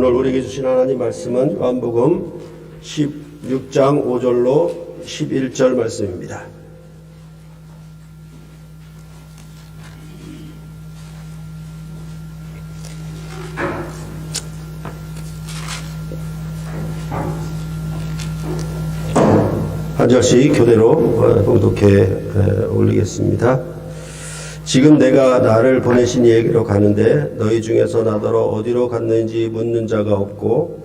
오늘 우리에게 주신 하나님 말씀은 요한복음 16장 5절로 11절 말씀입니다. 한 절씩 교대로 봉독해 올리겠습니다. 지금 내가 나를 보내신 이에게로 가는데 너희 중에서 나더러 어디로 갔는지 묻는 자가 없고,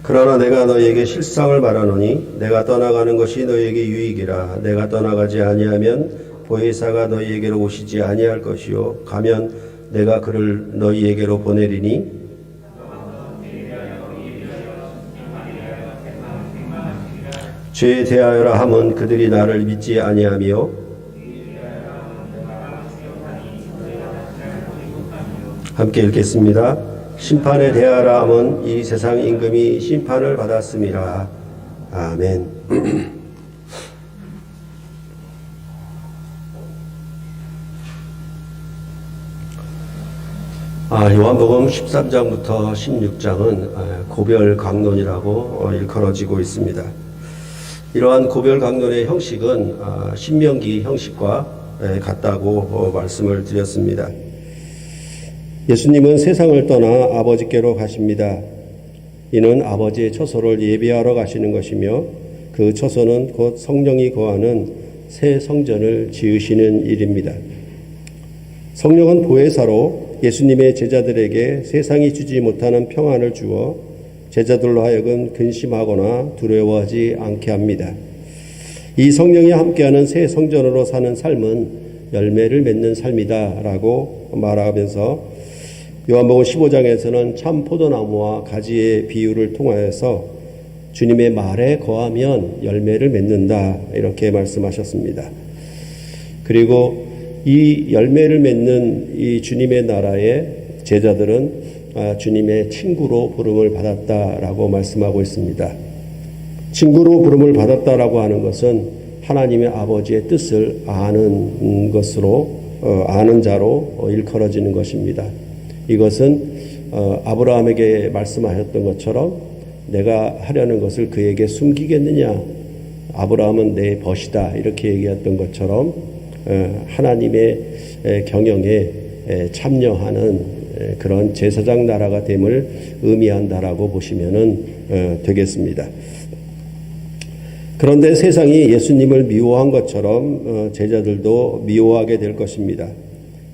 그러나 내가 너희에게 실상을 말하노니 내가 떠나가는 것이 너희에게 유익이라. 내가 떠나가지 아니하면 보혜사가 너희에게로 오시지 아니할 것이요 가면 내가 그를 너희에게로 보내리니 죄에 대하여라 함은 그들이 나를 믿지 아니하며 함께 읽겠습니다. 심판에 대하여라 함은 이 세상 임금이 심판을 받았음이라. 아멘. 요한복음 13장부터 16장은 고별 강론이라고 일컬어지고 있습니다. 이러한 고별 강론의 형식은 신명기 형식과 같다고 말씀을 드렸습니다. 예수님은 세상을 떠나 아버지께로 가십니다. 이는 아버지의 처소를 예비하러 가시는 것이며 그 처소는 곧 성령이 거하는 새 성전을 지으시는 일입니다. 성령은 보혜사로 예수님의 제자들에게 세상이 주지 못하는 평안을 주어 제자들로 하여금 근심하거나 두려워하지 않게 합니다. 이 성령이 함께하는 새 성전으로 사는 삶은 열매를 맺는 삶이다 라고 말하면서 요한복음 15장에서는 참 포도나무와 가지의 비유를 통하여서 주님의 말에 거하면 열매를 맺는다 이렇게 말씀하셨습니다. 그리고 이 열매를 맺는 이 주님의 나라의 제자들은 주님의 친구로 부름을 받았다라고 말씀하고 있습니다. 친구로 부름을 받았다라고 하는 것은 하나님의 아버지의 뜻을 아는 것으로 아는 자로 일컬어지는 것입니다. 이것은 아브라함에게 말씀하셨던 것처럼 내가 하려는 것을 그에게 숨기겠느냐, 아브라함은 내 벗이다 이렇게 얘기했던 것처럼 하나님의 경영에 참여하는 그런 제사장 나라가 됨을 의미한다라고 보시면 되겠습니다. 그런데 세상이 예수님을 미워한 것처럼 제자들도 미워하게 될 것입니다.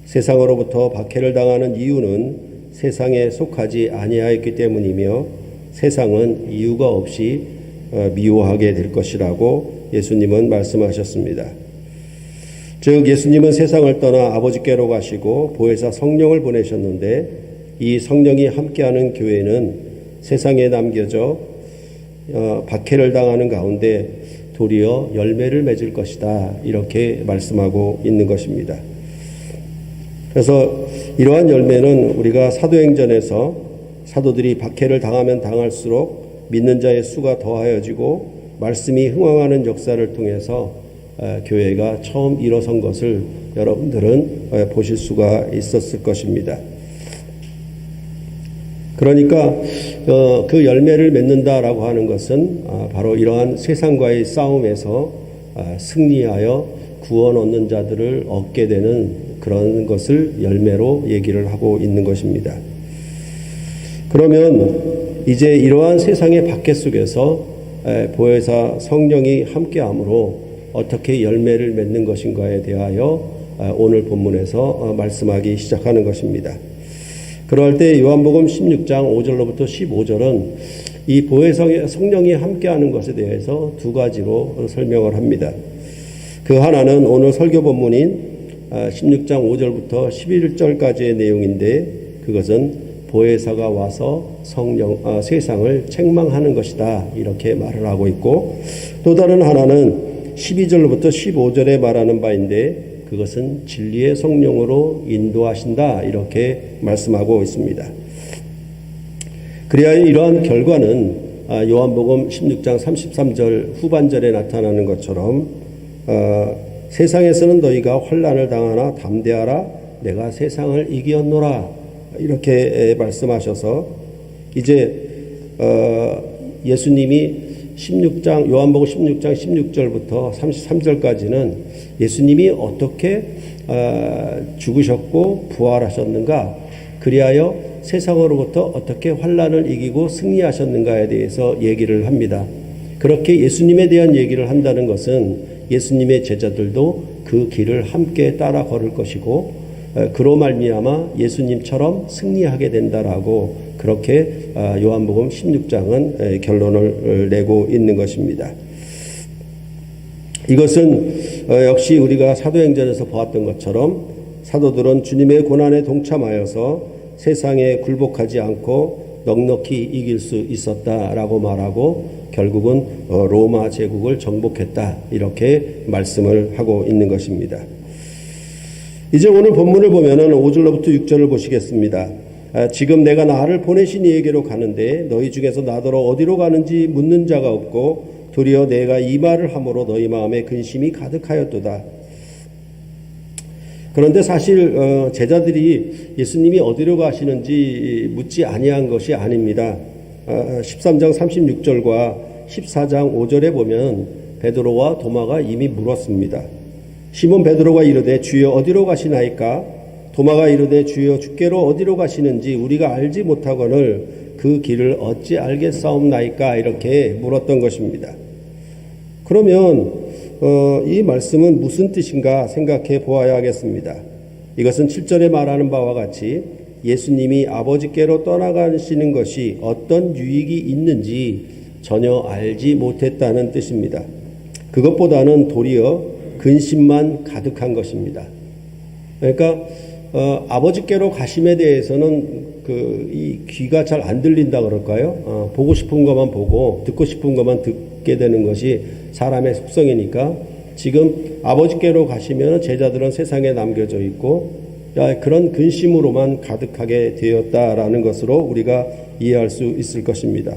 세상으로부터 박해를 당하는 이유는 세상에 속하지 아니하였기 때문이며 세상은 이유가 없이 미워하게 될 것이라고 예수님은 말씀하셨습니다. 즉 예수님은 세상을 떠나 아버지께로 가시고 보혜사 성령을 보내셨는데 이 성령이 함께하는 교회는 세상에 남겨져 박해를 당하는 가운데 도리어 열매를 맺을 것이다 이렇게 말씀하고 있는 것입니다. 그래서 이러한 열매는 우리가 사도행전에서 사도들이 박해를 당하면 당할수록 믿는 자의 수가 더하여지고 말씀이 흥왕하는 역사를 통해서 교회가 처음 일어선 것을 여러분들은 보실 수가 있었을 것입니다. 그러니까 그 열매를 맺는다라고 하는 것은 바로 이러한 세상과의 싸움에서 승리하여 구원 얻는 자들을 얻게 되는 그런 것을 열매로 얘기를 하고 있는 것입니다. 그러면 이제 이러한 세상의 박해 속에서 보혜사 성령이 함께함으로 어떻게 열매를 맺는 것인가에 대하여 오늘 본문에서 말씀하기 시작하는 것입니다. 그럴 때 요한복음 16장 5절로부터 15절은 이 보혜사 성령이 함께하는 것에 대해서 두 가지로 설명을 합니다. 그 하나는 오늘 설교 본문인 16장 5절부터 11절까지의 내용인데 그것은 보혜사가 와서 세상을 책망하는 것이다 이렇게 말을 하고 있고, 또 다른 하나는 12절부터 15절에 말하는 바인데 그것은 진리의 성령으로 인도하신다 이렇게 말씀하고 있습니다. 그래야 이러한 결과는 요한복음 16장 33절 후반절에 나타나는 것처럼 세상에서는 너희가 환난을 당하나 담대하라 내가 세상을 이기었노라 이렇게 말씀하셔서 이제 예수님이 16장 요한복음 16장 16절부터 33절까지는 예수님이 어떻게 죽으셨고 부활하셨는가, 그리하여 세상으로부터 어떻게 환난을 이기고 승리하셨는가에 대해서 얘기를 합니다. 그렇게 예수님에 대한 얘기를 한다는 것은 예수님의 제자들도 그 길을 함께 따라 걸을 것이고 그로 말미암아 예수님처럼 승리하게 된다라고 그렇게 요한복음 16장은 결론을 내고 있는 것입니다. 이것은 역시 우리가 사도행전에서 보았던 것처럼 사도들은 주님의 고난에 동참하여서 세상에 굴복하지 않고 넉넉히 이길 수 있었다라고 말하고 결국은 로마 제국을 정복했다 이렇게 말씀을 하고 있는 것입니다. 이제 오늘 본문을 보면은 5절로부터 6절을 보시겠습니다. 지금 내가 나를 보내신 이에게로 가는데 너희 중에서 나더러 어디로 가는지 묻는 자가 없고 도리어 내가 이 말을 함으로 너희 마음에 근심이 가득하였도다. 그런데 사실 제자들이 예수님이 어디로 가시는지 묻지 아니한 것이 아닙니다. 13장 36절과 14장 5절에 보면 베드로와 도마가 이미 물었습니다. 시몬 베드로가 이르되 주여 어디로 가시나이까? 도마가 이르되 주여 주께로 어디로 가시는지 우리가 알지 못하거늘 그 길을 어찌 알겠사옵나이까? 이렇게 물었던 것입니다. 그러면 이 말씀은 무슨 뜻인가 생각해 보아야 하겠습니다. 이것은 7절에 말하는 바와 같이 예수님이 아버지께로 떠나가시는 것이 어떤 유익이 있는지 전혀 알지 못했다는 뜻입니다. 그것보다는 도리어 근심만 가득한 것입니다. 그러니까 아버지께로 가심에 대해서는 이 귀가 잘 안 들린다 그럴까요? 보고 싶은 것만 보고 듣고 싶은 것만 듣게 되는 것이 사람의 속성이니까 지금 아버지께로 가시면 제자들은 세상에 남겨져 있고 그런 근심으로만 가득하게 되었다라는 것으로 우리가 이해할 수 있을 것입니다.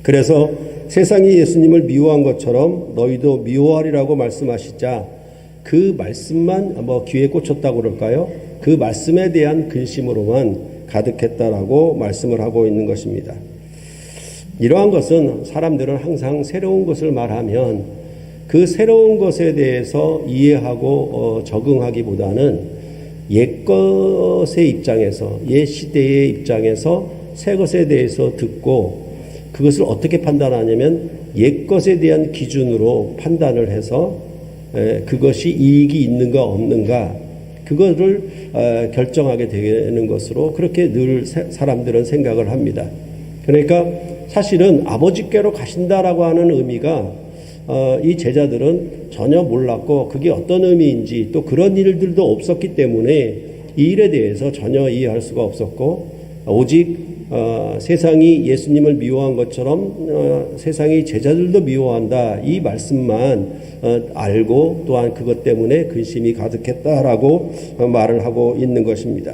그래서 세상이 예수님을 미워한 것처럼 너희도 미워하리라고 말씀하시자 그 말씀만 귀에 꽂혔다고 그럴까요? 그 말씀에 대한 근심으로만 가득했다라고 말씀을 하고 있는 것입니다. 이러한 것은 사람들은 항상 새로운 것을 말하면 그 새로운 것에 대해서 이해하고 적응하기보다는 옛 것의 입장에서, 옛 시대의 입장에서 새 것에 대해서 듣고 그것을 어떻게 판단하냐면 옛 것에 대한 기준으로 판단을 해서 그것이 이익이 있는가 없는가 그거를 결정하게 되는 것으로 그렇게 늘 사람들은 생각을 합니다. 그러니까 사실은 아버지께로 가신다라고 하는 의미가 이 제자들은 전혀 몰랐고 그게 어떤 의미인지 또 그런 일들도 없었기 때문에 이 일에 대해서 전혀 이해할 수가 없었고 오직 세상이 예수님을 미워한 것처럼 세상이 제자들도 미워한다 이 말씀만 알고 또한 그것 때문에 근심이 가득했다라고 말을 하고 있는 것입니다.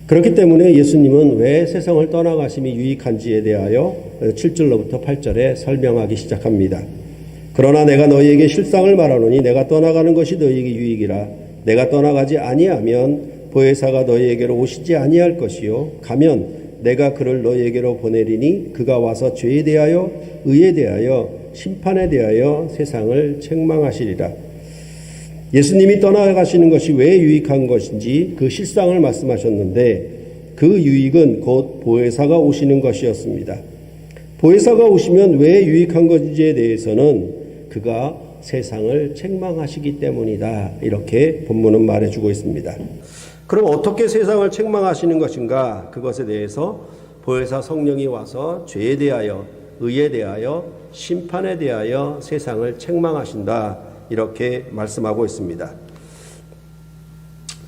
그렇기 때문에 예수님은 왜 세상을 떠나가심이 유익한지에 대하여 7절로부터 8절에 설명하기 시작합니다. 그러나 내가 너희에게 실상을 말하노니 내가 떠나가는 것이 너희에게 유익이라. 내가 떠나가지 아니하면 보혜사가 너희에게로 오시지 아니할 것이요 가면 내가 그를 너희에게로 보내리니 그가 와서 죄에 대하여 의에 대하여 심판에 대하여 세상을 책망하시리라. 예수님이 떠나가시는 것이 왜 유익한 것인지 그 실상을 말씀하셨는데 그 유익은 곧 보혜사가 오시는 것이었습니다. 보혜사가 오시면 왜 유익한 것인지에 대해서는 그가 세상을 책망하시기 때문이다. 이렇게 본문은 말해주고 있습니다. 그럼 어떻게 세상을 책망하시는 것인가? 그것에 대해서 보혜사 성령이 와서 죄에 대하여 의에 대하여 심판에 대하여 세상을 책망하신다. 이렇게 말씀하고 있습니다.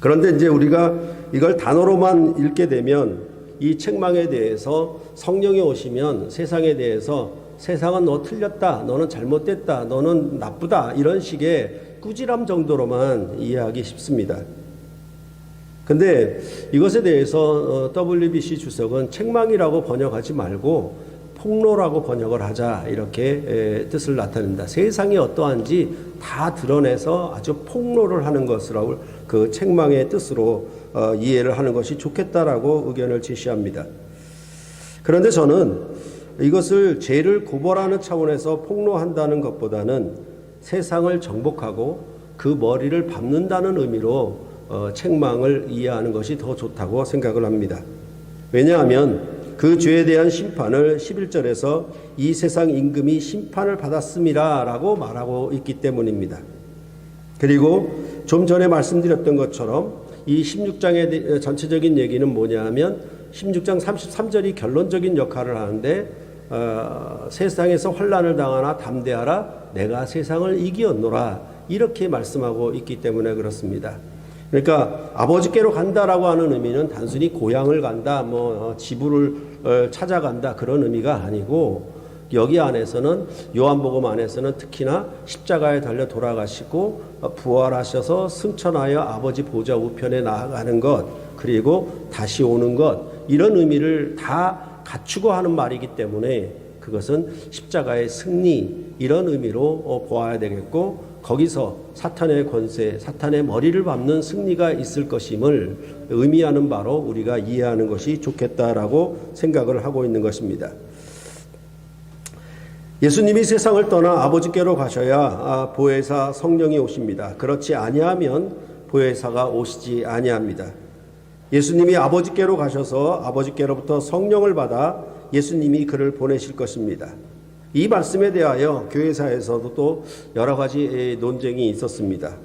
그런데 이제 우리가 이걸 단어로만 읽게 되면 이 책망에 대해서 성령이 오시면 세상에 대해서 세상은 너 틀렸다, 너는 잘못됐다, 너는 나쁘다 이런 식의 꾸지람 정도로만 이해하기 쉽습니다. 근데 이것에 대해서 WBC 주석은 책망이라고 번역하지 말고 폭로라고 번역을 하자 이렇게 뜻을 나타낸다. 세상이 어떠한지 다 드러내서 아주 폭로를 하는 것이라고 그 책망의 뜻으로 이해를 하는 것이 좋겠다라고 의견을 제시합니다. 그런데 저는 이것을 죄를 고발하는 차원에서 폭로한다는 것보다는 세상을 정복하고 그 머리를 밟는다는 의미로 책망을 이해하는 것이 더 좋다고 생각을 합니다. 왜냐하면 그 죄에 대한 심판을 11절에서 이 세상 임금이 심판을 받았음이라 라고 말하고 있기 때문입니다. 그리고 좀 전에 말씀드렸던 것처럼 이 16장의 전체적인 얘기는 뭐냐 하면 16장 33절이 결론적인 역할을 하는데 세상에서 환난을 당하나 담대하라 내가 세상을 이기었노라 이렇게 말씀하고 있기 때문에 그렇습니다. 그러니까 아버지께로 간다라고 하는 의미는 단순히 고향을 간다, 지부를 찾아간다 그런 의미가 아니고 여기 안에서는 요한복음 안에서는 특히나 십자가에 달려 돌아가시고 부활하셔서 승천하여 아버지 보좌 우편에 나아가는 것 그리고 다시 오는 것 이런 의미를 다 갖추고 하는 말이기 때문에 그것은 십자가의 승리 이런 의미로 보아야 되겠고 거기서 사탄의 권세, 사탄의 머리를 밟는 승리가 있을 것임을 의미하는 바로 우리가 이해하는 것이 좋겠다라고 생각을 하고 있는 것입니다. 예수님이 세상을 떠나 아버지께로 가셔야 보혜사 성령이 오십니다. 그렇지 아니하면 보혜사가 오시지 아니합니다. 예수님이 아버지께로 가셔서 아버지께로부터 성령을 받아 예수님이 그를 보내실 것입니다. 이 말씀에 대하여 교회사에서도 또 여러 가지 논쟁이 있었습니다.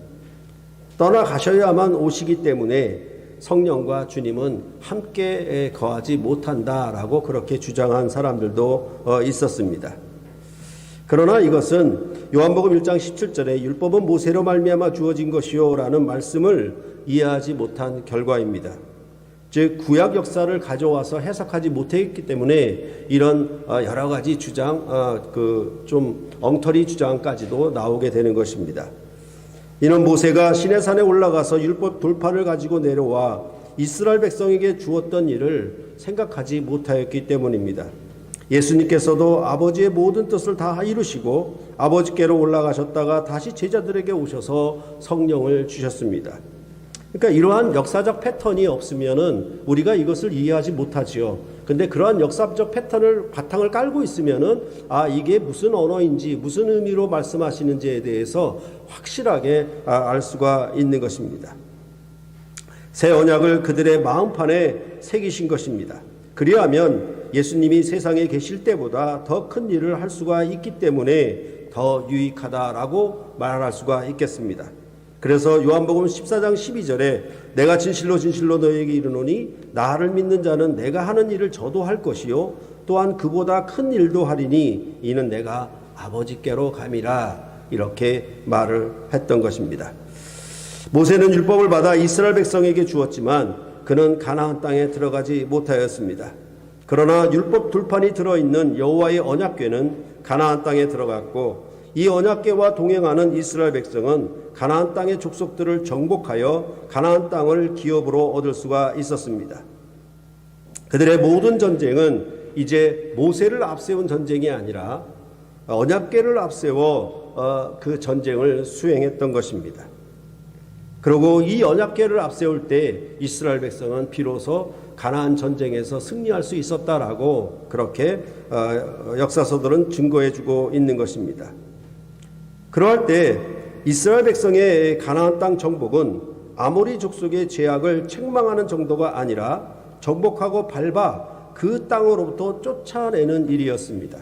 떠나가셔야만 오시기 때문에 성령과 주님은 함께 거하지 못한다라고 그렇게 주장한 사람들도 있었습니다. 그러나 이것은 요한복음 1장 17절에 율법은 모세로 말미암아 주어진 것이요 라는 말씀을 이해하지 못한 결과입니다. 즉 구약 역사를 가져와서 해석하지 못했기 때문에 이런 여러 가지 주장, 좀 엉터리 주장까지도 나오게 되는 것입니다. 이는 모세가 시내산에 올라가서 율법 돌판을 가지고 내려와 이스라엘 백성에게 주었던 일을 생각하지 못하였기 때문입니다. 예수님께서도 아버지의 모든 뜻을 다 이루시고 아버지께로 올라가셨다가 다시 제자들에게 오셔서 성령을 주셨습니다. 그러니까 이러한 역사적 패턴이 없으면은 우리가 이것을 이해하지 못하지요. 근데 그러한 역사적 패턴을 바탕을 깔고 있으면은 이게 무슨 언어인지 무슨 의미로 말씀하시는지에 대해서 확실하게 알 수가 있는 것입니다. 새 언약을 그들의 마음판에 새기신 것입니다. 그리하면 예수님이 세상에 계실 때보다 더 큰 일을 할 수가 있기 때문에 더 유익하다라고 말할 수가 있겠습니다. 그래서 요한복음 14장 12절에 내가 진실로 진실로 너희에게 이르노니 나를 믿는 자는 내가 하는 일을 저도 할 것이요 또한 그보다 큰 일도 하리니 이는 내가 아버지께로 감이라 이렇게 말을 했던 것입니다. 모세는 율법을 받아 이스라엘 백성에게 주었지만 그는 가나안 땅에 들어가지 못하였습니다. 그러나 율법 돌판이 들어있는 여호와의 언약궤는 가나안 땅에 들어갔고 이 언약궤와 동행하는 이스라엘 백성은 가나안 땅의 족속들을 정복하여 가나안 땅을 기업으로 얻을 수가 있었습니다. 그들의 모든 전쟁은 이제 모세를 앞세운 전쟁이 아니라 언약궤를 앞세워 그 전쟁을 수행했던 것입니다. 그리고 이 언약궤를 앞세울 때 이스라엘 백성은 비로소 가나안 전쟁에서 승리할 수 있었다라고 그렇게 역사서들은 증거해주고 있는 것입니다. 그러할 때 이스라엘 백성의 가나안 땅 정복은 아모리 족속의 죄악을 책망하는 정도가 아니라 정복하고 밟아 그 땅으로부터 쫓아내는 일이었습니다.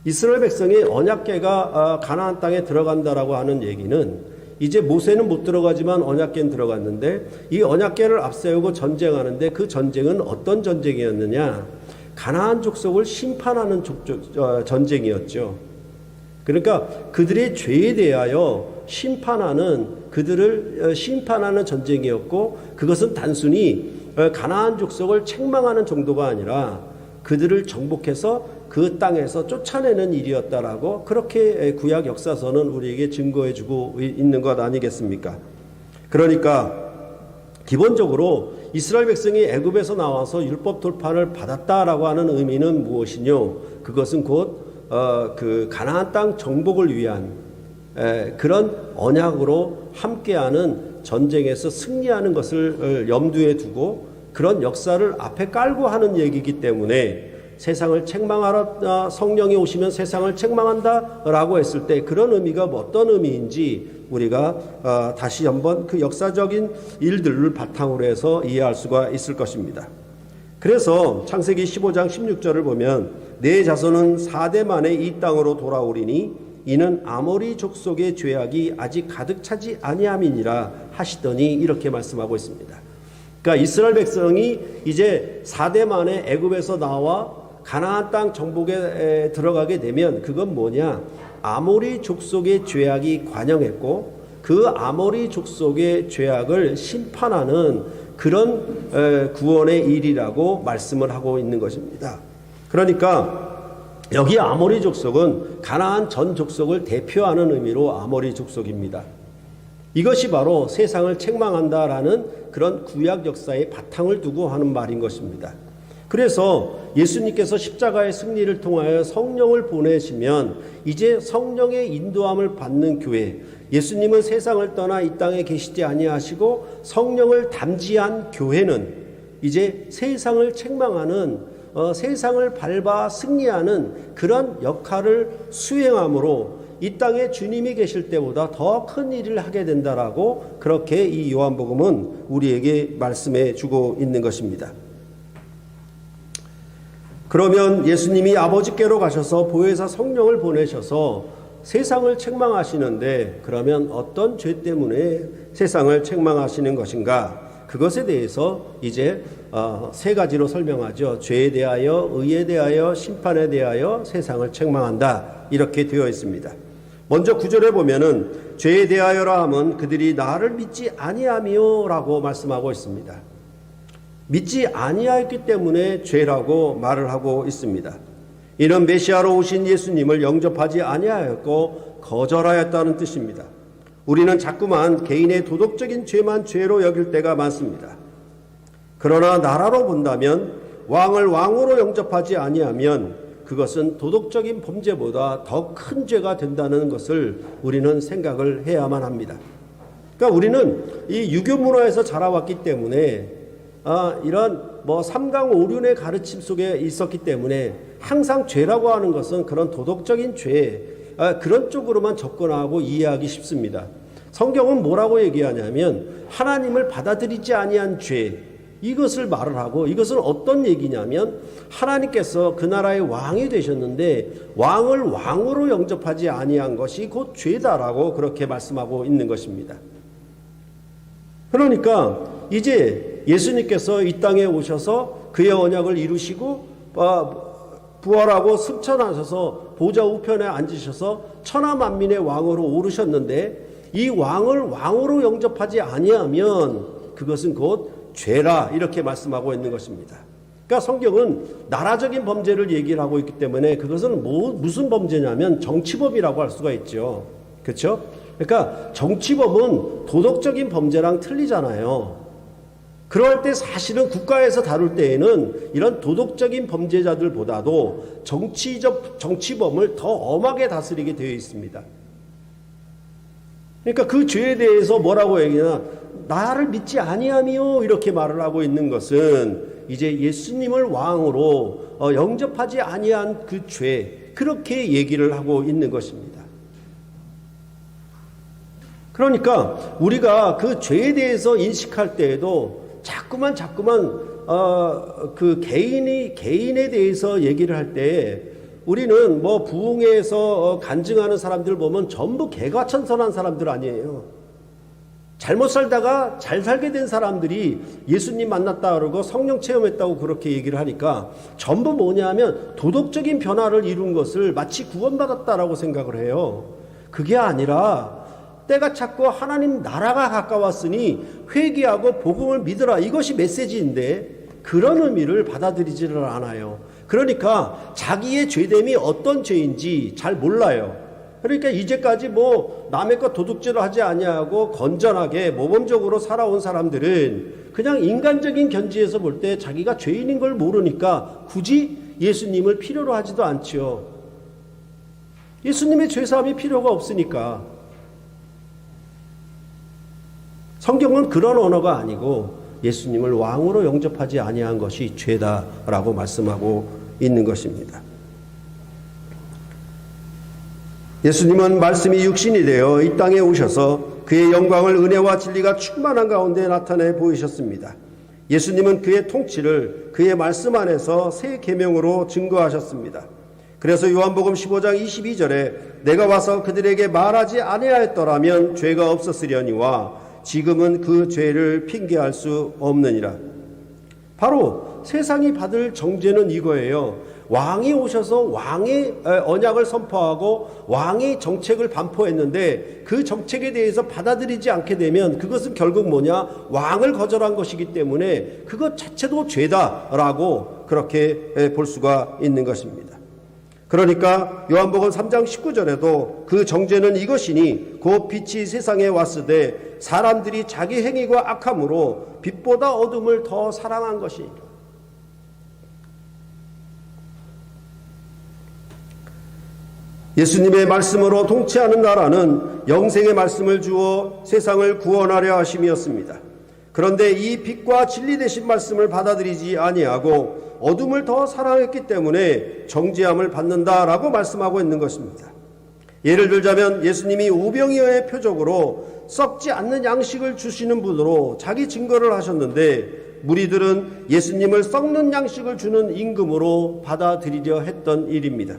이스라엘 백성의 언약궤가 가나안 땅에 들어간다라고 하는 얘기는 이제 모세는 못 들어가지만 언약궤는 들어갔는데 이 언약궤를 앞세우고 전쟁하는데 그 전쟁은 어떤 전쟁이었느냐? 가나안 족속을 심판하는 전쟁이었죠. 그러니까 그들의 죄에 대하여 그들을 심판하는 전쟁이었고 그것은 단순히 가나안 족속을 책망하는 정도가 아니라 그들을 정복해서 그 땅에서 쫓아내는 일이었다라고 그렇게 구약 역사서는 우리에게 증거해주고 있는 것 아니겠습니까? 그러니까 기본적으로 이스라엘 백성이 애굽에서 나와서 율법 돌판을 받았다라고 하는 의미는 무엇이뇨? 그것은 곧 그 가나안 땅 정복을 위한 그런 언약으로 함께하는 전쟁에서 승리하는 것을 염두에 두고 그런 역사를 앞에 깔고 하는 얘기이기 때문에 세상을 책망하라, 성령이 오시면 세상을 책망한다라고 했을 때 그런 의미가 어떤 의미인지 우리가 다시 한번 그 역사적인 일들을 바탕으로 해서 이해할 수가 있을 것입니다. 그래서 창세기 15장 16절을 보면 내 자손은 4대 만에 이 땅으로 돌아오리니 이는 아모리 족속의 죄악이 아직 가득 차지 아니함이니라 하시더니 이렇게 말씀하고 있습니다. 그러니까 이스라엘 백성이 이제 4대 만에 애굽에서 나와 가나안 땅 정복에 들어가게 되면 그건 뭐냐? 아모리 족속의 죄악이 관영했고 그 아모리 족속의 죄악을 심판하는 그런 구원의 일이라고 말씀을 하고 있는 것입니다. 그러니까 여기 아모리 족속은 가나안 전 족속을 대표하는 의미로 아모리 족속입니다. 이것이 바로 세상을 책망한다라는 그런 구약 역사의 바탕을 두고 하는 말인 것입니다. 그래서 예수님께서 십자가의 승리를 통하여 성령을 보내시면 이제 성령의 인도함을 받는 교회, 예수님은 세상을 떠나 이 땅에 계시지 아니하시고 성령을 담지한 교회는 이제 세상을 책망하는 세상을 밟아 승리하는 그런 역할을 수행함으로 이 땅에 주님이 계실 때보다 더 큰 일을 하게 된다라고 그렇게 이 요한복음은 우리에게 말씀해 주고 있는 것입니다. 그러면 예수님이 아버지께로 가셔서 보혜사 성령을 보내셔서 세상을 책망하시는데 그러면 어떤 죄 때문에 세상을 책망하시는 것인가? 그것에 대해서 이제 세 가지로 설명하죠. 죄에 대하여, 의에 대하여, 심판에 대하여 세상을 책망한다. 이렇게 되어 있습니다. 먼저 9절에 보면은 죄에 대하여라 함은 그들이 나를 믿지 아니하미요 라고 말씀하고 있습니다. 믿지 아니하였기 때문에 죄라고 말을 하고 있습니다. 이는 메시아로 오신 예수님을 영접하지 아니하였고 거절하였다는 뜻입니다. 우리는 자꾸만 개인의 도덕적인 죄만 죄로 여길 때가 많습니다. 그러나 나라로 본다면 왕을 왕으로 영접하지 아니하면 그것은 도덕적인 범죄보다 더 큰 죄가 된다는 것을 우리는 생각을 해야만 합니다. 그러니까 우리는 이 유교 문화에서 자라왔기 때문에 이런 삼강오륜의 가르침 속에 있었기 때문에 항상 죄라고 하는 것은 그런 도덕적인 죄, 그런 쪽으로만 접근하고 이해하기 쉽습니다. 성경은 뭐라고 얘기하냐면 하나님을 받아들이지 아니한 죄, 이것을 말을 하고 이것은 어떤 얘기냐면 하나님께서 그 나라의 왕이 되셨는데 왕을 왕으로 영접하지 아니한 것이 곧 죄다라고 그렇게 말씀하고 있는 것입니다. 그러니까 이제 예수님께서 이 땅에 오셔서 그의 언약을 이루시고 부활하고 승천하셔서 보좌 우편에 앉으셔서 천하 만민의 왕으로 오르셨는데 이 왕을 왕으로 영접하지 아니하면 그것은 곧 죄라 이렇게 말씀하고 있는 것입니다. 그러니까 성경은 나라적인 범죄를 얘기를 하고 있기 때문에 그것은 무슨 범죄냐면 정치범이라고 할 수가 있죠. 그렇죠? 그러니까 정치범은 도덕적인 범죄랑 틀리잖아요. 그럴 때 사실은 국가에서 다룰 때에는 이런 도덕적인 범죄자들보다도 정치범을 더 엄하게 다스리게 되어 있습니다. 그러니까 그 죄에 대해서 뭐라고 얘기하냐? 나를 믿지 아니하미요 이렇게 말을 하고 있는 것은 이제 예수님을 왕으로 영접하지 아니한 그 죄, 그렇게 얘기를 하고 있는 것입니다. 그러니까 우리가 그 죄에 대해서 인식할 때에도 자꾸만 그 개인에 대해서 얘기를 할 때 우리는 부흥회에서 간증하는 사람들 보면 전부 개과천선한 사람들 아니에요. 잘못 살다가 잘 살게 된 사람들이 예수님 만났다 그러고 성령 체험했다고 그렇게 얘기를 하니까 전부 뭐냐면 도덕적인 변화를 이룬 것을 마치 구원받았다라고 생각을 해요. 그게 아니라 때가 찼고 하나님 나라가 가까웠으니 회개하고 복음을 믿으라, 이것이 메시지인데 그런 의미를 받아들이지를 않아요. 그러니까 자기의 죄됨이 어떤 죄인지 잘 몰라요. 그러니까 이제까지 뭐 남의 것 도둑질을 하지 아니하고 건전하게 모범적으로 살아온 사람들은 그냥 인간적인 견지에서 볼 때 자기가 죄인인 걸 모르니까 굳이 예수님을 필요로 하지도 않지요. 예수님의 죄사함이 필요가 없으니까. 성경은 그런 언어가 아니고 예수님을 왕으로 영접하지 아니한 것이 죄다라고 말씀하고 있는 것입니다. 예수님은 말씀이 육신이 되어 이 땅에 오셔서 그의 영광을 은혜와 진리가 충만한 가운데 나타내 보이셨습니다. 예수님은 그의 통치를 그의 말씀 안에서 새 계명으로 증거하셨습니다. 그래서 요한복음 15장 22절에 내가 와서 그들에게 말하지 아니하였더라면 죄가 없었으려니와 지금은 그 죄를 핑계할 수 없느니라. 바로 세상이 받을 정죄는 이거예요. 왕이 오셔서 왕의 언약을 선포하고 왕이 정책을 반포했는데 그 정책에 대해서 받아들이지 않게 되면 그것은 결국 뭐냐? 왕을 거절한 것이기 때문에 그것 자체도 죄다라고 그렇게 볼 수가 있는 것입니다. 그러니까 요한복음 3장 19절에도 그 정죄는 이것이니 곧 빛이 세상에 왔으되 사람들이 자기 행위가 악함으로 빛보다 어둠을 더 사랑한 것이니라. 예수님의 말씀으로 통치하는 나라는 영생의 말씀을 주어 세상을 구원하려 하심이었습니다. 그런데 이 빛과 진리 되신 말씀을 받아들이지 아니하고 어둠을 더 사랑했기 때문에 정죄함을 받는다라고 말씀하고 있는 것입니다. 예를 들자면 예수님이 오병이어의 표적으로 썩지 않는 양식을 주시는 분으로 자기 증거를 하셨는데 무리들은 예수님을 썩는 양식을 주는 임금으로 받아들이려 했던 일입니다.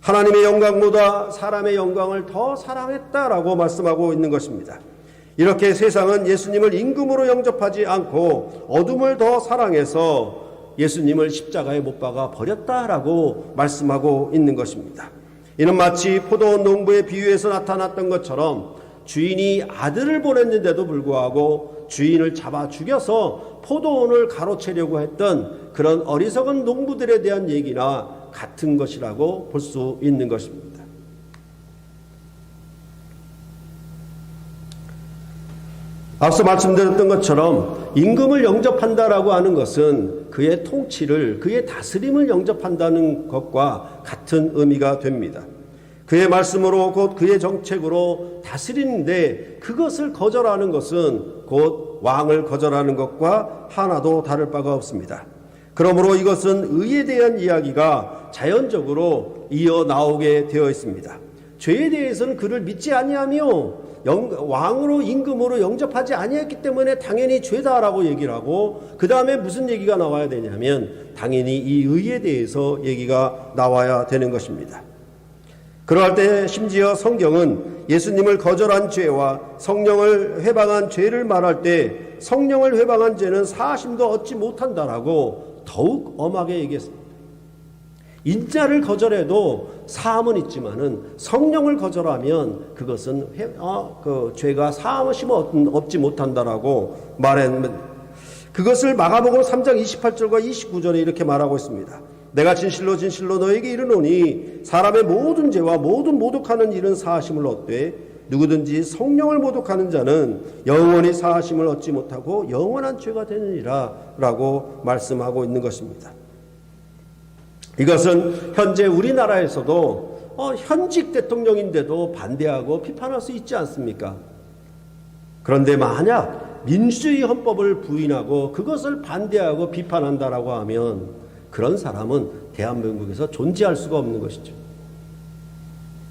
하나님의 영광보다 사람의 영광을 더 사랑했다라고 말씀하고 있는 것입니다. 이렇게 세상은 예수님을 임금으로 영접하지 않고 어둠을 더 사랑해서 예수님을 십자가에 못 박아 버렸다라고 말씀하고 있는 것입니다. 이는 마치 포도원 농부의 비유에서 나타났던 것처럼 주인이 아들을 보냈는데도 불구하고 주인을 잡아 죽여서 포도원을 가로채려고 했던 그런 어리석은 농부들에 대한 얘기나 같은 것이라고 볼 수 있는 것입니다. 앞서 말씀드렸던 것처럼 임금을 영접한다라고 하는 것은 그의 통치를, 그의 다스림을 영접한다는 것과 같은 의미가 됩니다. 그의 말씀으로 곧 그의 정책으로 다스리는데 그것을 거절하는 것은 곧 왕을 거절하는 것과 하나도 다를 바가 없습니다. 그러므로 이것은 의에 대한 이야기가 자연적으로 이어 나오게 되어 있습니다. 죄에 대해서는 그를 믿지 아니하며 왕으로 임금으로 영접하지 아니했기 때문에 당연히 죄다라고 얘기를 하고 그 다음에 무슨 얘기가 나와야 되냐면 당연히 이 의에 대해서 얘기가 나와야 되는 것입니다. 그러할 때 심지어 성경은 예수님을 거절한 죄와 성령을 회방한 죄를 말할 때 성령을 회방한 죄는 사하심도 얻지 못한다라고 더욱 엄하게 얘기했습니다. 인자를 거절해도 사함은 있지만은 성령을 거절하면 그것은 그 죄가 사함을 얻지 못한다라고 말했는데 그것을 마가복음 3장 28절과 29절에 이렇게 말하고 있습니다. 내가 진실로 진실로 너에게 이르노니 사람의 모든 죄와 모든 모독하는 일은 사하심을 얻되 누구든지 성령을 모독하는 자는 영원히 사하심을 얻지 못하고 영원한 죄가 되느니라 라고 말씀하고 있는 것입니다. 이것은 현재 우리나라에서도 현직 대통령인데도 반대하고 비판할 수 있지 않습니까? 그런데 만약 민주주의 헌법을 부인하고 그것을 반대하고 비판한다라고 하면 그런 사람은 대한민국에서 존재할 수가 없는 것이죠.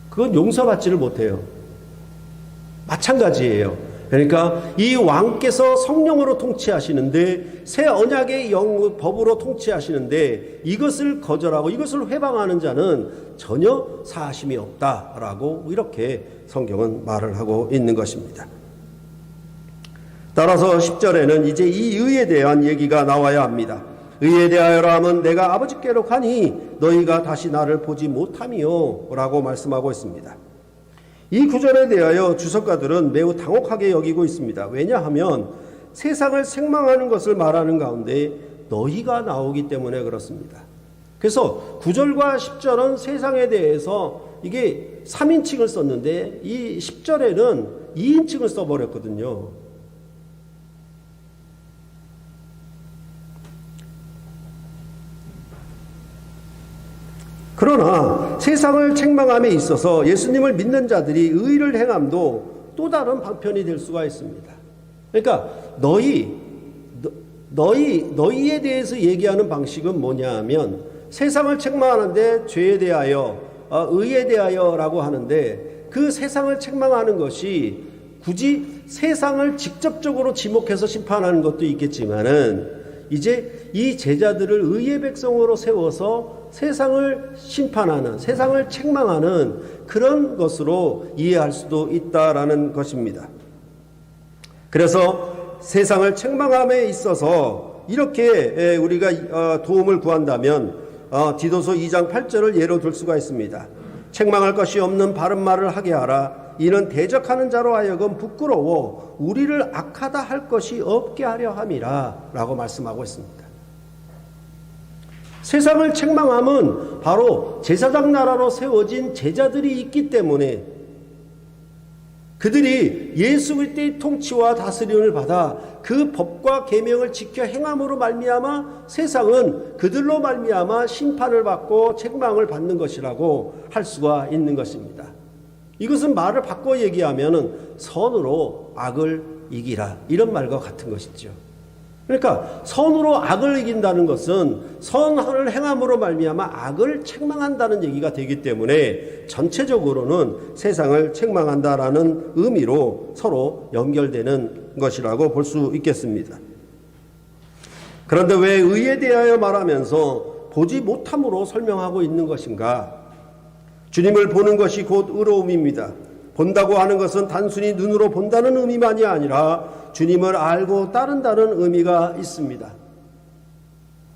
그건 용서받지를 못해요. 마찬가지예요. 그러니까 이 왕께서 성령으로 통치하시는데 새 언약의 법으로 통치하시는데 이것을 거절하고 이것을 회방하는 자는 전혀 사하심이 없다라고 이렇게 성경은 말을 하고 있는 것입니다. 따라서 10절에는 이제 이 의에 대한 얘기가 나와야 합니다. 의에 대하여라 하면 내가 아버지께로 가니 너희가 다시 나를 보지 못하미요 라고 말씀하고 있습니다. 이 구절에 대하여 주석가들은 매우 당혹하게 여기고 있습니다. 왜냐하면 세상을 책망하는 것을 말하는 가운데 너희가 나오기 때문에 그렇습니다. 그래서 9절과 10절은 세상에 대해서 이게 3인칭을 썼는데 이 10절에는 2인칭을 써버렸거든요. 그러나 세상을 책망함에 있어서 예수님을 믿는 자들이 의를 행함도 또 다른 방편이 될 수가 있습니다. 그러니까 너희에 대해서 얘기하는 방식은 뭐냐 하면 세상을 책망하는데 죄에 대하여 의에 대하여라고 하는데 그 세상을 책망하는 것이 굳이 세상을 직접적으로 지목해서 심판하는 것도 있겠지만은 이제 이 제자들을 의의 백성으로 세워서 세상을 심판하는, 세상을 책망하는 그런 것으로 이해할 수도 있다라는 것입니다. 그래서 세상을 책망함에 있어서 이렇게 우리가 도움을 구한다면 디도서 2장 8절을 예로 들 수가 있습니다. 책망할 것이 없는 바른 말을 하게 하라. 이는 대적하는 자로 하여금 부끄러워 우리를 악하다 할 것이 없게 하려 함이라 라고 말씀하고 있습니다. 세상을 책망함은 바로 제사장 나라로 세워진 제자들이 있기 때문에 그들이 예수 그리스도의 통치와 다스림을 받아 그 법과 계명을 지켜 행함으로 말미암아 세상은 그들로 말미암아 심판을 받고 책망을 받는 것이라고 할 수가 있는 것입니다. 이것은 말을 바꿔 얘기하면 선으로 악을 이기라 이런 말과 같은 것이죠. 그러니까 선으로 악을 이긴다는 것은 선을 행함으로 말미암아 악을 책망한다는 얘기가 되기 때문에 전체적으로는 세상을 책망한다라는 의미로 서로 연결되는 것이라고 볼 수 있겠습니다. 그런데 왜 의에 대하여 말하면서 보지 못함으로 설명하고 있는 것인가? 주님을 보는 것이 곧 의로움입니다. 본다고 하는 것은 단순히 눈으로 본다는 의미만이 아니라 주님을 알고 따른다는 의미가 있습니다.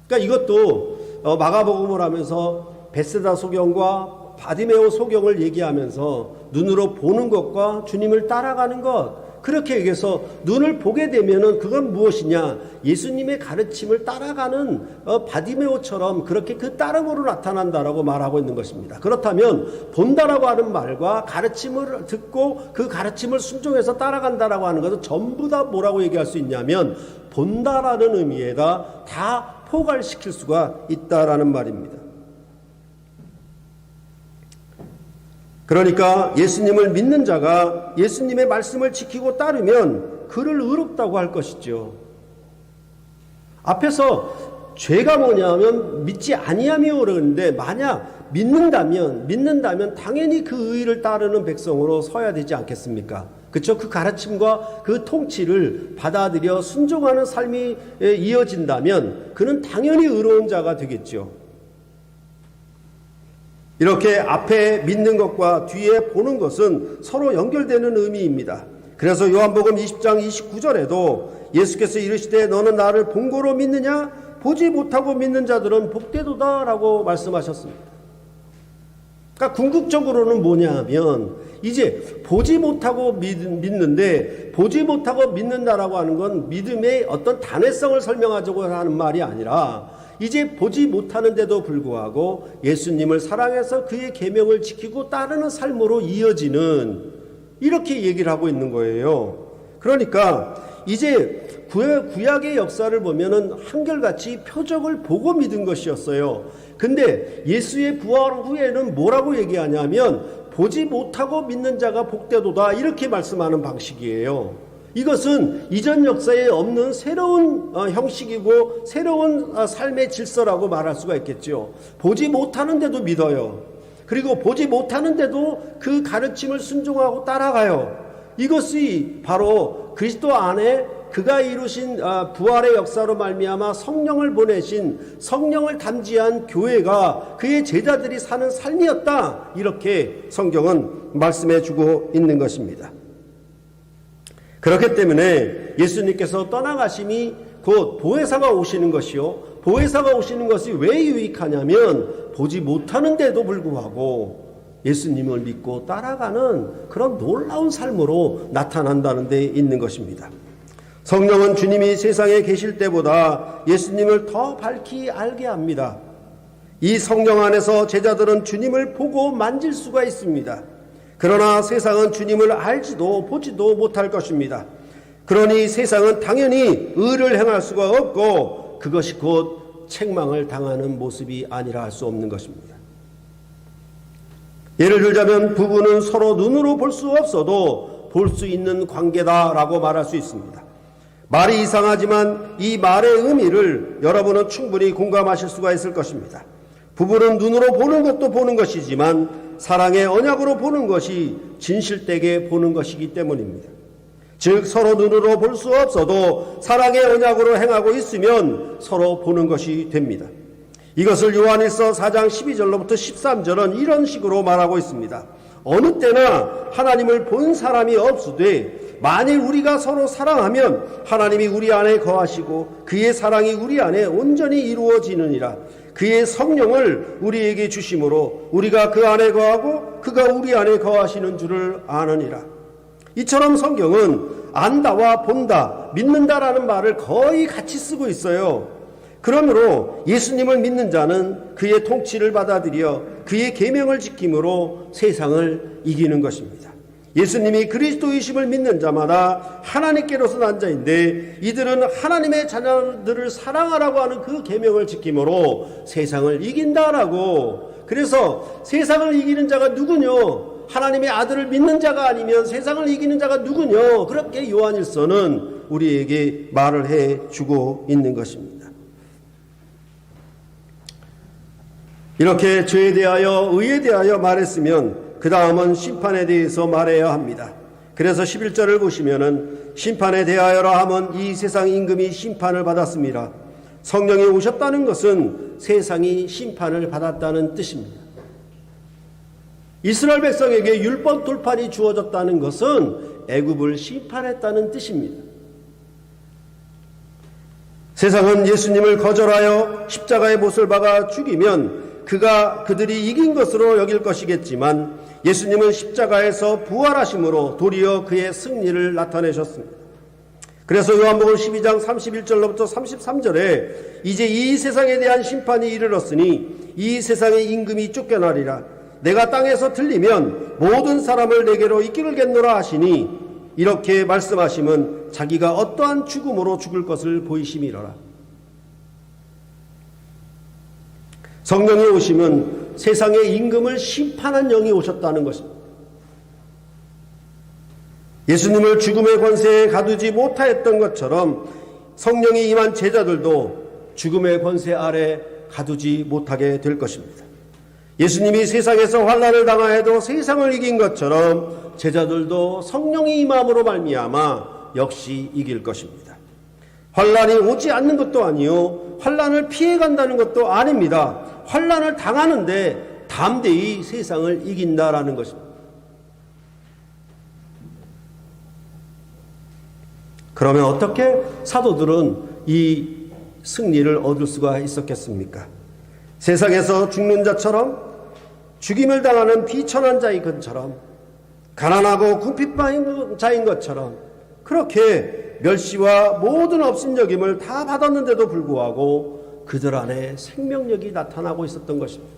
그러니까 이것도 마가복음을 하면서 베세다 소경과 바디메오 소경을 얘기하면서 눈으로 보는 것과 주님을 따라가는 것, 그렇게 얘기해서 눈을 보게 되면은 그건 무엇이냐? 예수님의 가르침을 따라가는 바디메오처럼 그렇게 그 따름으로 나타난다라고 말하고 있는 것입니다. 그렇다면 본다라고 하는 말과 가르침을 듣고 그 가르침을 순종해서 따라간다라고 하는 것은 전부 다 뭐라고 얘기할 수 있냐면 본다라는 의미에다 다 포괄시킬 수가 있다라는 말입니다. 그러니까 예수님을 믿는 자가 예수님의 말씀을 지키고 따르면 그를 의롭다고 할 것이죠. 앞에서 죄가 뭐냐면 믿지 아니하며 그러는데 만약 믿는다면 당연히 그 의를 따르는 백성으로 서야 되지 않겠습니까? 그렇죠? 그 가르침과 그 통치를 받아들여 순종하는 삶이 이어진다면 그는 당연히 의로운 자가 되겠죠. 이렇게 앞에 믿는 것과 뒤에 보는 것은 서로 연결되는 의미입니다. 그래서 요한복음 20장 29절에도 예수께서 이르시되 너는 나를 본고로 믿느냐? 보지 못하고 믿는 자들은 복되도다 라고 말씀하셨습니다. 그러니까 궁극적으로는 뭐냐 하면 이제 보지 못하고 믿는데 보지 못하고 믿는다라고 하는 건 믿음의 어떤 단회성을 설명하자고 하는 말이 아니라 이제 보지 못하는데도 불구하고 예수님을 사랑해서 그의 계명을 지키고 따르는 삶으로 이어지는 이렇게 얘기를 하고 있는 거예요. 그러니까 이제 구약의 역사를 보면은 한결같이 표적을 보고 믿은 것이었어요. 근데 예수의 부활 후에는 뭐라고 얘기하냐면 보지 못하고 믿는 자가 복되도다 이렇게 말씀하는 방식이에요. 이것은 이전 역사에 없는 새로운 형식이고 새로운 삶의 질서라고 말할 수가 있겠죠. 보지 못하는데도 믿어요. 그리고 보지 못하는데도 그 가르침을 순종하고 따라가요. 이것이 바로 그리스도 안에 그가 이루신 부활의 역사로 말미암아 성령을 보내신 성령을 담지한 교회가 그의 제자들이 사는 삶이었다. 이렇게 성경은 말씀해 주고 있는 것입니다. 그렇기 때문에 예수님께서 떠나가심이 곧 보혜사가 오시는 것이요. 보혜사가 오시는 것이 왜 유익하냐면 보지 못하는데도 불구하고 예수님을 믿고 따라가는 그런 놀라운 삶으로 나타난다는 데 있는 것입니다. 성령은 주님이 세상에 계실 때보다 예수님을 더 밝히 알게 합니다. 이 성령 안에서 제자들은 주님을 보고 만질 수가 있습니다. 그러나 세상은 주님을 알지도 보지도 못할 것입니다. 그러니 세상은 당연히 의를 행할 수가 없고 그것이 곧 책망을 당하는 모습이 아니라 할 수 없는 것입니다. 예를 들자면 부부는 서로 눈으로 볼 수 없어도 볼 수 있는 관계다라고 말할 수 있습니다. 말이 이상하지만 이 말의 의미를 여러분은 충분히 공감하실 수가 있을 것입니다. 부부는 눈으로 보는 것도 보는 것이지만 사랑의 언약으로 보는 것이 진실되게 보는 것이기 때문입니다. 즉 서로 눈으로 볼 수 없어도 사랑의 언약으로 행하고 있으면 서로 보는 것이 됩니다. 이것을 요한일서 4장 12절로부터 13절은 이런 식으로 말하고 있습니다. 어느 때나 하나님을 본 사람이 없으되 만일 우리가 서로 사랑하면 하나님이 우리 안에 거하시고 그의 사랑이 우리 안에 온전히 이루어지느니라. 그의 성령을 우리에게 주심으로 우리가 그 안에 거하고 그가 우리 안에 거하시는 줄을 아느니라. 이처럼 성경은 안다와 본다, 믿는다라는 말을 거의 같이 쓰고 있어요. 그러므로 예수님을 믿는 자는 그의 통치를 받아들여 그의 계명을 지킴으로 세상을 이기는 것입니다. 예수님이 그리스도이심을 믿는 자마다 하나님께로서 난 자인데 이들은 하나님의 자녀들을 사랑하라고 하는 그 계명을 지킴으로 세상을 이긴다라고. 그래서 세상을 이기는 자가 누구뇨? 하나님의 아들을 믿는 자가 아니면 세상을 이기는 자가 누구뇨? 그렇게 요한일서는 우리에게 말을 해주고 있는 것입니다. 이렇게 죄에 대하여 의에 대하여 말했으면 그 다음은 심판에 대해서 말해야 합니다. 그래서 11절을 보시면은 심판에 대하여라 하면 이 세상 임금이 심판을 받았습니다. 성령이 오셨다는 것은 세상이 심판을 받았다는 뜻입니다. 이스라엘 백성에게 율법 돌판이 주어졌다는 것은 애굽을 심판했다는 뜻입니다. 세상은 예수님을 거절하여 십자가의 못을 박아 죽이면 그들이 이긴 것으로 여길 것이겠지만 예수님은 십자가에서 부활하심으로 도리어 그의 승리를 나타내셨습니다. 그래서 요한복음 12장 31절로부터 33절에 이제 이 세상에 대한 심판이 이르렀으니 이 세상의 임금이 쫓겨나리라. 내가 땅에서 들리면 모든 사람을 내게로 이끌겠노라 하시니 이렇게 말씀하심은 자기가 어떠한 죽음으로 죽을 것을 보이심이로라. 성령이 오시면 세상의 임금을 심판한 영이 오셨다는 것입니다. 예수님을 죽음의 권세에 가두지 못하였던 것처럼 성령이 임한 제자들도 죽음의 권세 아래 가두지 못하게 될 것입니다. 예수님이 세상에서 환난을 당하여도 세상을 이긴 것처럼 제자들도 성령이 임함으로 말미암아 역시 이길 것입니다. 환난이 오지 않는 것도 아니요 환난을 피해간다는 것도 아닙니다. 환난을 당하는데 담대히 세상을 이긴다라는 것입니다. 그러면 어떻게 사도들은 이 승리를 얻을 수가 있었겠습니까? 세상에서 죽는 자처럼 죽임을 당하는 비천한 자인 것처럼 가난하고 궁핍한 자인 것처럼 그렇게 멸시와 모든 업신여김을 다 받았는데도 불구하고 그들 안에 생명력이 나타나고 있었던 것입니다.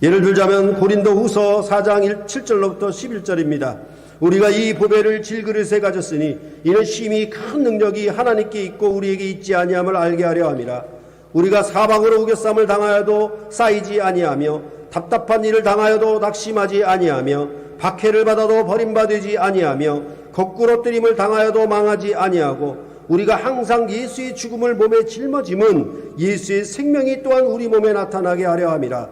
예를 들자면 고린도후서 4장 7절로부터 11절입니다. 우리가 이 보배를 질그릇에 가졌으니 이는 심히 큰 능력이 하나님께 있고 우리에게 있지 아니함을 알게 하려 함이라. 우리가 사방으로 우겨쌈을 당하여도 쌓이지 아니하며 답답한 일을 당하여도 낙심하지 아니하며 박해를 받아도 버림받지 아니하며 거꾸로 뜨림을 당하여도 망하지 아니하고 우리가 항상 예수의 죽음을 몸에 짊어짐은 예수의 생명이 또한 우리 몸에 나타나게 하려 함이라.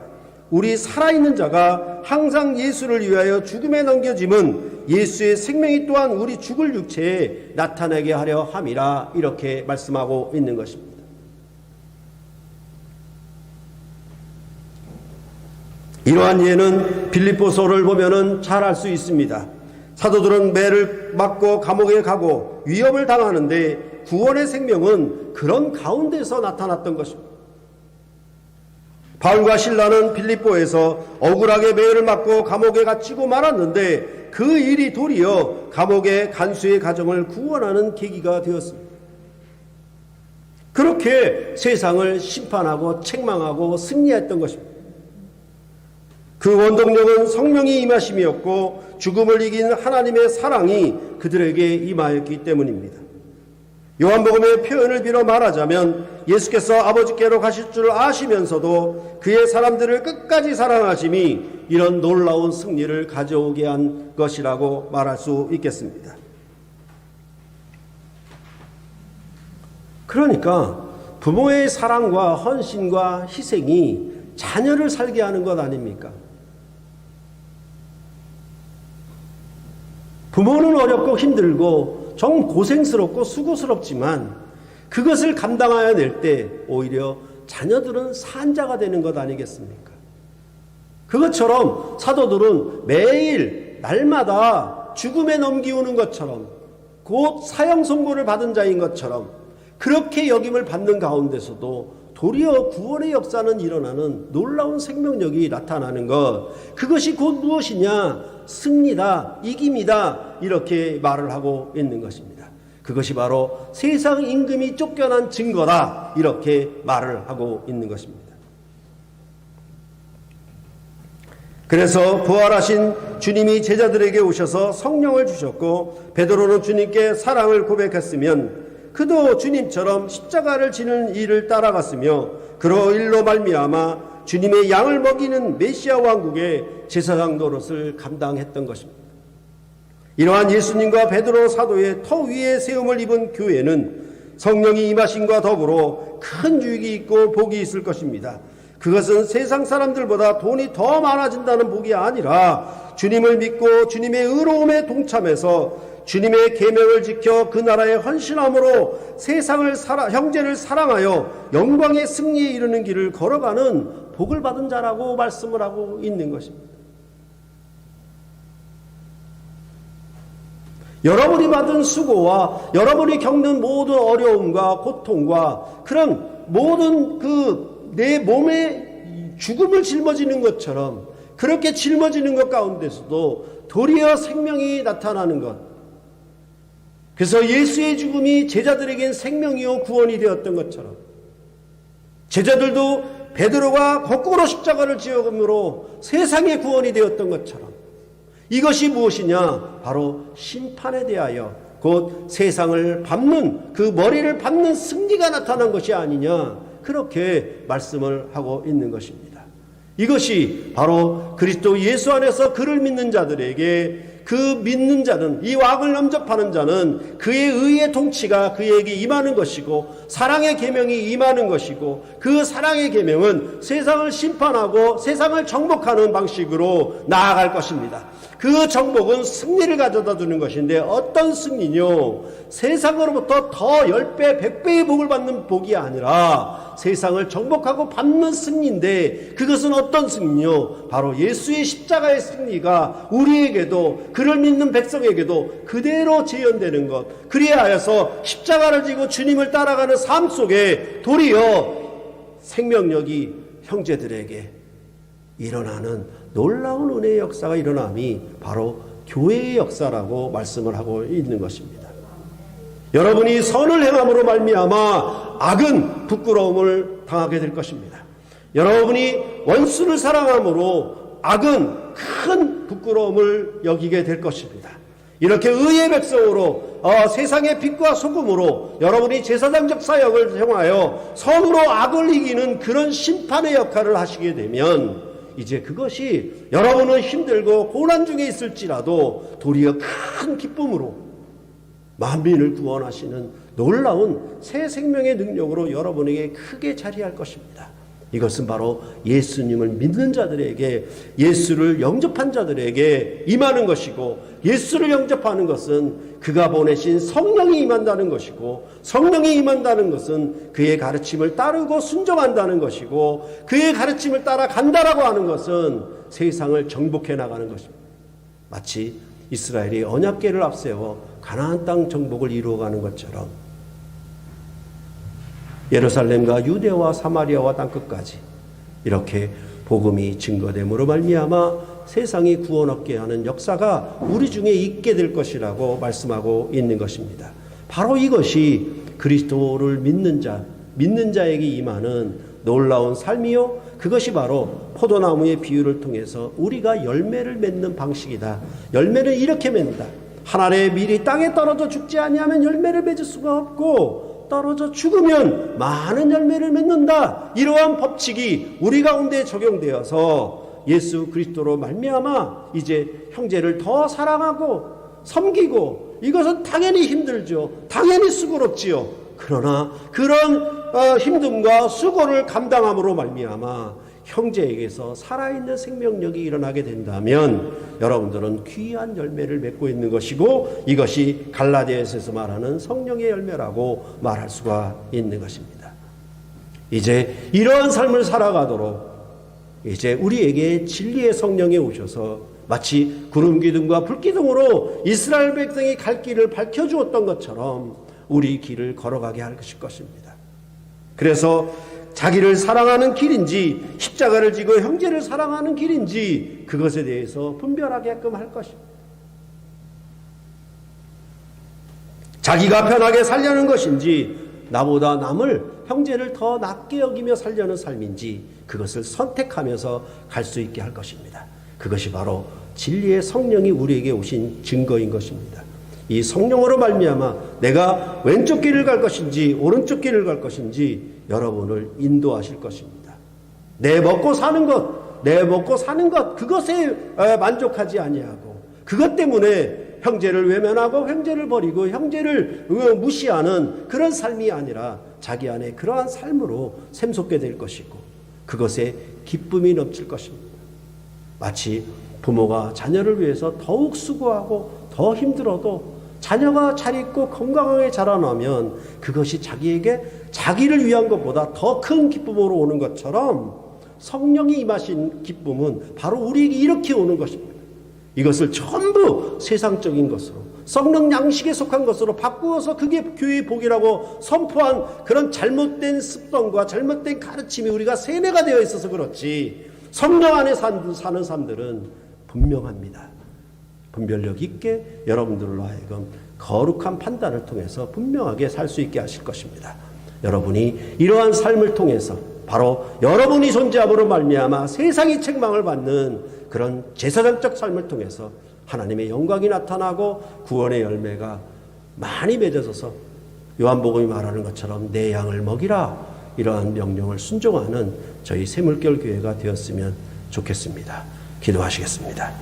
우리 살아있는 자가 항상 예수를 위하여 죽음에 넘겨짐은 예수의 생명이 또한 우리 죽을 육체에 나타나게 하려 함이라. 이렇게 말씀하고 있는 것입니다. 이러한 예는 빌립보서를 보면은 잘 알 수 있습니다. 사도들은 매를 맞고 감옥에 가고 위협을 당하는데 구원의 생명은 그런 가운데서 나타났던 것입니다. 바울과 실라는 빌립보에서 억울하게 매를 맞고 감옥에 갇히고 말았는데 그 일이 도리어 감옥의 간수의 가정을 구원하는 계기가 되었습니다. 그렇게 세상을 심판하고 책망하고 승리했던 것입니다. 그 원동력은 성령이 임하심이었고 죽음을 이긴 하나님의 사랑이 그들에게 임하였기 때문입니다. 요한복음의 표현을 빌어 말하자면 예수께서 아버지께로 가실 줄 아시면서도 그의 사람들을 끝까지 사랑하심이 이런 놀라운 승리를 가져오게 한 것이라고 말할 수 있겠습니다. 그러니까 부모의 사랑과 헌신과 희생이 자녀를 살게 하는 것 아닙니까? 부모는 어렵고 힘들고 정 고생스럽고 수고스럽지만 그것을 감당해야 될 때 오히려 자녀들은 산자가 되는 것 아니겠습니까? 그것처럼 사도들은 매일 날마다 죽음에 넘기우는 것처럼 곧 사형 선고를 받은 자인 것처럼 그렇게 역임을 받는 가운데서도 도리어 구원의 역사는 일어나는 놀라운 생명력이 나타나는 것, 그것이 곧 무엇이냐? 승리다, 이김이다, 이렇게 말을 하고 있는 것입니다. 그것이 바로 세상 임금이 쫓겨난 증거다, 이렇게 말을 하고 있는 것입니다. 그래서 부활하신 주님이 제자들에게 오셔서 성령을 주셨고 베드로는 주님께 사랑을 고백했으면 그도 주님처럼 십자가를 지는 일을 따라갔으며 그러 일로 말미암아 주님의 양을 먹이는 메시아 왕국의 제사장 노릇을 감당했던 것입니다. 이러한 예수님과 베드로 사도의 터 위에 세움을 입은 교회는 성령이 임하심과 더불어 큰 유익이 있고 복이 있을 것입니다. 그것은 세상 사람들보다 돈이 더 많아진다는 복이 아니라 주님을 믿고 주님의 의로움에 동참해서 주님의 계명을 지켜 그 나라에 헌신함으로 세상을 형제를 사랑하여 영광의 승리에 이르는 길을 걸어가는 복을 받은 자라고 말씀을 하고 있는 것입니다. 여러분이 받은 수고와 여러분이 겪는 모든 어려움과 고통과 그런 모든 내 몸에 죽음을 짊어지는 것처럼 그렇게 짊어지는 것 가운데서도 도리어 생명이 나타나는 것. 그래서 예수의 죽음이 제자들에겐 생명이요 구원이 되었던 것처럼 제자들도 베드로가 거꾸로 십자가를 지어감으로 세상의 구원이 되었던 것처럼 이것이 무엇이냐? 바로 심판에 대하여 곧 세상을 밟는 그 머리를 밟는 승리가 나타난 것이 아니냐, 그렇게 말씀을 하고 있는 것입니다. 이것이 바로 그리스도 예수 안에서 그를 믿는 자들에게 그 믿는 자는 이 왕을 영접하는 자는 그의 의의 통치가 그에게 임하는 것이고 사랑의 계명이 임하는 것이고 그 사랑의 계명은 세상을 심판하고 세상을 정복하는 방식으로 나아갈 것입니다. 그 정복은 승리를 가져다 주는 것인데 어떤 승리뇨? 세상으로부터 더 10배, 100배의 복을 받는 복이 아니라 세상을 정복하고 받는 승리인데 그것은 어떤 승리뇨? 바로 예수의 십자가의 승리가 우리에게도 그를 믿는 백성에게도 그대로 재현되는 것. 그리하여서 십자가를 지고 주님을 따라가는 삶 속에 도리어 생명력이 형제들에게 일어나는 놀라운 은혜의 역사가 일어남이 바로 교회의 역사라고 말씀을 하고 있는 것입니다. 여러분이 선을 행함으로 말미암아 악은 부끄러움을 당하게 될 것입니다. 여러분이 원수를 사랑함으로 악은 큰 부끄러움을 여기게 될 것입니다. 이렇게 의의 백성으로 세상의 빛과 소금으로 여러분이 제사장적 사역을 행하여 선으로 악을 이기는 그런 심판의 역할을 하시게 되면 이제 그것이 여러분은 힘들고 고난 중에 있을지라도 도리어 큰 기쁨으로 만민을 구원하시는 놀라운 새 생명의 능력으로 여러분에게 크게 자리할 것입니다. 이것은 바로 예수님을 믿는 자들에게, 예수를 영접한 자들에게 임하는 것이고, 예수를 영접하는 것은 그가 보내신 성령이 임한다는 것이고, 성령이 임한다는 것은 그의 가르침을 따르고 순종한다는 것이고, 그의 가르침을 따라간다라고 하는 것은 세상을 정복해 나가는 것입니다. 마치 이스라엘이 언약궤를 앞세워 가나안 땅 정복을 이루어가는 것처럼 예루살렘과 유대와 사마리아와 땅끝까지 이렇게 복음이 증거됨으로 말미암아 세상이 구원 얻게 하는 역사가 우리 중에 있게 될 것이라고 말씀하고 있는 것입니다. 바로 이것이 그리스도를 믿는 자에게 임하는 놀라운 삶이요, 그것이 바로 포도나무의 비유를 통해서 우리가 열매를 맺는 방식이다. 열매를 이렇게 맺는다. 하나의 밀이 땅에 떨어져 죽지 아니하면 열매를 맺을 수가 없고 떨어져 죽으면 많은 열매를 맺는다. 이러한 법칙이 우리 가운데 적용되어서 예수 그리스도로 말미암아 이제 형제를 더 사랑하고 섬기고, 이것은 당연히 힘들죠. 당연히 수고롭지요. 그러나 그런 힘듦과 수고를 감당함으로 말미암아 형제에게서 살아있는 생명력이 일어나게 된다면 여러분들은 귀한 열매를 맺고 있는 것이고, 이것이 갈라디아서에서 말하는 성령의 열매라고 말할 수가 있는 것입니다. 이제 이러한 삶을 살아가도록 이제 우리에게 진리의 성령이 오셔서 마치 구름 기둥과 불 기둥으로 이스라엘 백성이 갈 길을 밝혀주었던 것처럼 우리 길을 걸어가게 할 것입니다. 그래서 자기를 사랑하는 길인지 십자가를 지고 형제를 사랑하는 길인지 그것에 대해서 분별하게끔 할 것입니다. 자기가 편하게 살려는 것인지 나보다 남을, 형제를 더 낫게 여기며 살려는 삶인지 그것을 선택하면서 갈 수 있게 할 것입니다. 그것이 바로 진리의 성령이 우리에게 오신 증거인 것입니다. 이 성령으로 말미암아 내가 왼쪽 길을 갈 것인지 오른쪽 길을 갈 것인지 여러분을 인도하실 것입니다. 내 먹고 사는 것 그것에 만족하지 아니하고 그것 때문에 형제를 외면하고 형제를 버리고 형제를 무시하는 그런 삶이 아니라 자기 안에 그러한 삶으로 샘솟게 될 것이고 그것에 기쁨이 넘칠 것입니다. 마치 부모가 자녀를 위해서 더욱 수고하고 더 힘들어도 자녀가 잘 있고 건강하게 자라나면 그것이 자기에게 자기를 위한 것보다 더 큰 기쁨으로 오는 것처럼 성령이 임하신 기쁨은 바로 우리에게 이렇게 오는 것입니다. 이것을 전부 세상적인 것으로 성령 양식에 속한 것으로 바꾸어서 그게 교회의 복이라고 선포한 그런 잘못된 습성과 잘못된 가르침이 우리가 세뇌가 되어 있어서 그렇지, 성령 안에 사는 사람들은 분명합니다. 분별력 있게 여러분들로 하여금 거룩한 판단을 통해서 분명하게 살 수 있게 하실 것입니다. 여러분이 이러한 삶을 통해서 바로 여러분이 존재함으로 말미암아 세상이 책망을 받는 그런 제사장적 삶을 통해서 하나님의 영광이 나타나고 구원의 열매가 많이 맺어져서 요한복음이 말하는 것처럼 내 양을 먹이라, 이러한 명령을 순종하는 저희 새물결 교회가 되었으면 좋겠습니다. 기도하시겠습니다.